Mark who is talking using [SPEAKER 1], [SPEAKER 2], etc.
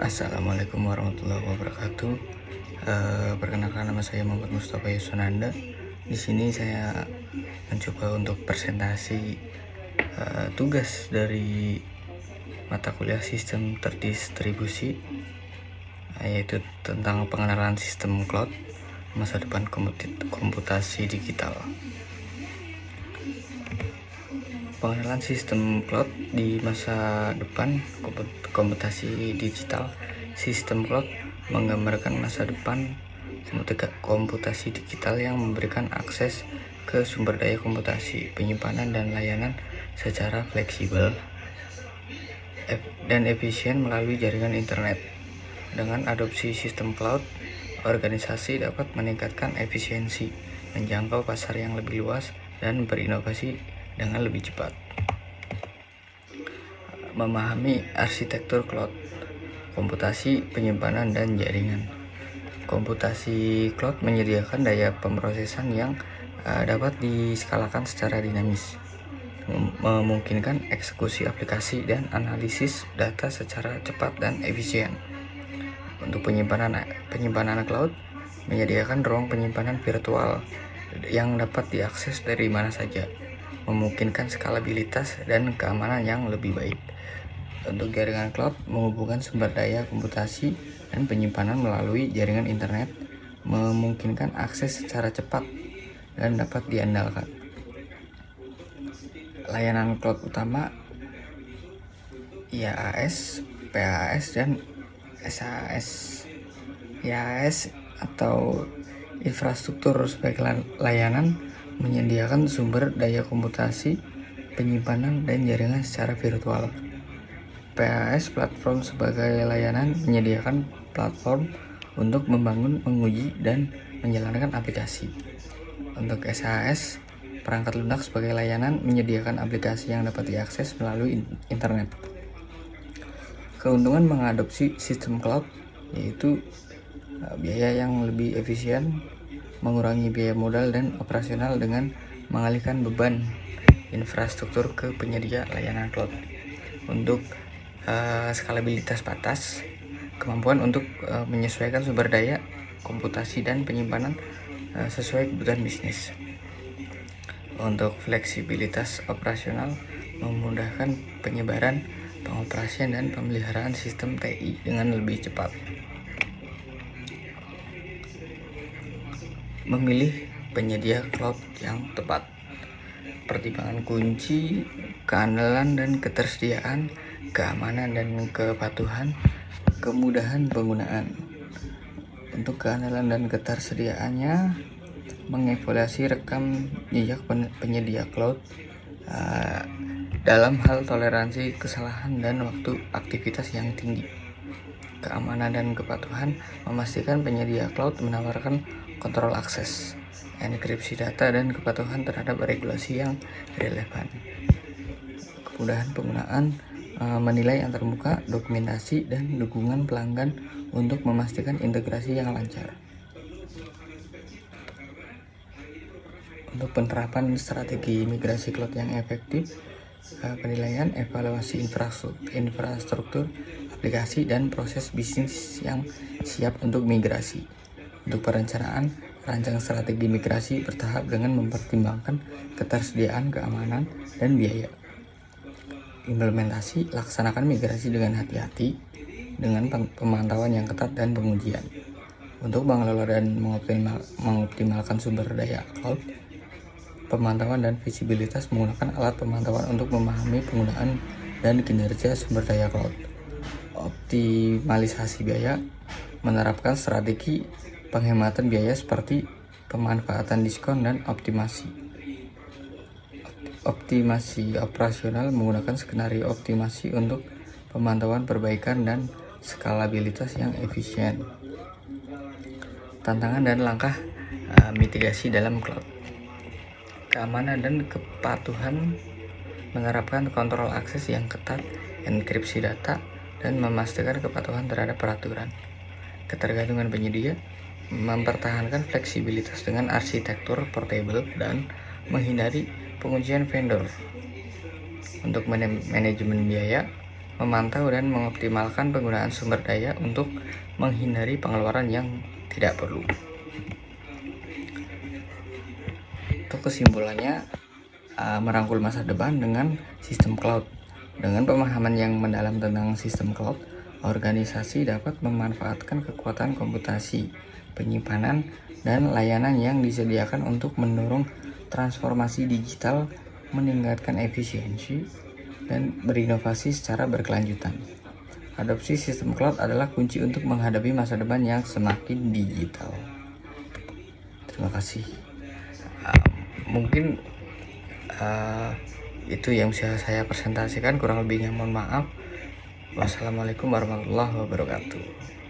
[SPEAKER 1] Assalamualaikum warahmatullahi wabarakatuh. Perkenalkan, nama saya Muhammad Mustafa Yusunanda. Di sini saya mencoba untuk presentasi tugas dari mata kuliah sistem terdistribusi, yaitu tentang pengenalan sistem cloud, masa depan komputasi digital. Pengenalan sistem cloud di masa depan komputasi digital. Sistem cloud menggambarkan masa depan komputasi digital yang memberikan akses ke sumber daya komputasi, penyimpanan, dan layanan secara fleksibel dan efisien melalui jaringan internet. Dengan adopsi sistem cloud, organisasi dapat meningkatkan efisiensi, menjangkau pasar yang lebih luas, dan berinovasi dengan lebih cepat. Memahami arsitektur cloud, komputasi, penyimpanan, dan jaringan. Komputasi cloud menyediakan daya pemrosesan yang dapat diskalakan secara dinamis, memungkinkan eksekusi aplikasi dan analisis data secara cepat dan efisien. Untuk penyimpanan cloud menyediakan ruang penyimpanan virtual yang dapat diakses dari mana saja, memungkinkan skalabilitas dan keamanan yang lebih baik. Untuk jaringan cloud menghubungkan sumber daya komputasi dan penyimpanan melalui jaringan internet, memungkinkan akses secara cepat dan dapat diandalkan. Layanan cloud utama IaaS, PaaS, dan SaaS. IaaS atau infrastruktur sebagai layanan menyediakan sumber daya komputasi, penyimpanan, dan jaringan secara virtual. PaaS, platform sebagai layanan, menyediakan platform untuk membangun, menguji, dan menjalankan aplikasi. Untuk SaaS, perangkat lunak sebagai layanan, menyediakan aplikasi yang dapat diakses melalui internet. Keuntungan mengadopsi sistem cloud yaitu biaya yang lebih efisien, mengurangi biaya modal dan operasional dengan mengalihkan beban infrastruktur ke penyedia layanan cloud. Untuk skalabilitas batas, kemampuan untuk menyesuaikan sumber daya komputasi dan penyimpanan sesuai kebutuhan bisnis. Untuk fleksibilitas operasional, memudahkan penyebaran, pengoperasian, dan pemeliharaan sistem TI dengan lebih cepat. Memilih penyedia cloud yang tepat. Pertimbangan kunci: keandalan dan ketersediaan, keamanan dan kepatuhan, kemudahan penggunaan. Untuk keandalan dan ketersediaannya, mengevaluasi rekam jejak penyedia cloud dalam hal toleransi kesalahan dan waktu aktivitas yang tinggi. Keamanan dan kepatuhan, memastikan penyedia cloud menawarkan kontrol akses, enkripsi data, dan kepatuhan terhadap regulasi yang relevan. Kemudahan penggunaan, menilai antarmuka, dokumentasi, dan dukungan pelanggan untuk memastikan integrasi yang lancar. Untuk penerapan strategi migrasi cloud yang efektif, penilaian, evaluasi infrastruktur, aplikasi, dan proses bisnis yang siap untuk migrasi. Untuk perencanaan, rancang strategi migrasi bertahap dengan mempertimbangkan ketersediaan, keamanan, dan biaya. Implementasi, laksanakan migrasi dengan hati-hati dengan pemantauan yang ketat dan pengujian. Untuk mengelola dan mengoptimalkan sumber daya cloud, pemantauan dan visibilitas, menggunakan alat pemantauan untuk memahami penggunaan dan kinerja sumber daya cloud. Optimalisasi biaya, menerapkan strategi penghematan biaya seperti pemanfaatan diskon dan optimasi operasional, menggunakan skenario optimasi untuk pemantauan perbaikan dan skalabilitas yang efisien. Tantangan dan langkah mitigasi dalam cloud. Keamanan dan kepatuhan, menerapkan kontrol akses yang ketat, enkripsi data, dan memastikan kepatuhan terhadap peraturan. Ketergantungan penyedia, mempertahankan fleksibilitas dengan arsitektur portable dan menghindari penguncian vendor. Untuk manajemen biaya, memantau dan mengoptimalkan penggunaan sumber daya untuk menghindari pengeluaran yang tidak perlu. Untuk kesimpulannya, merangkul masa depan dengan sistem cloud. Dengan pemahaman yang mendalam tentang sistem cloud, organisasi dapat memanfaatkan kekuatan komputasi, penyimpanan, dan layanan yang disediakan untuk mendorong transformasi digital, meningkatkan efisiensi, dan berinovasi secara berkelanjutan. Adopsi sistem cloud adalah kunci untuk menghadapi masa depan yang semakin digital. Terima kasih. Mungkin itu yang bisa saya presentasikan, kurang lebihnya mohon maaf. Wassalamualaikum warahmatullahi wabarakatuh.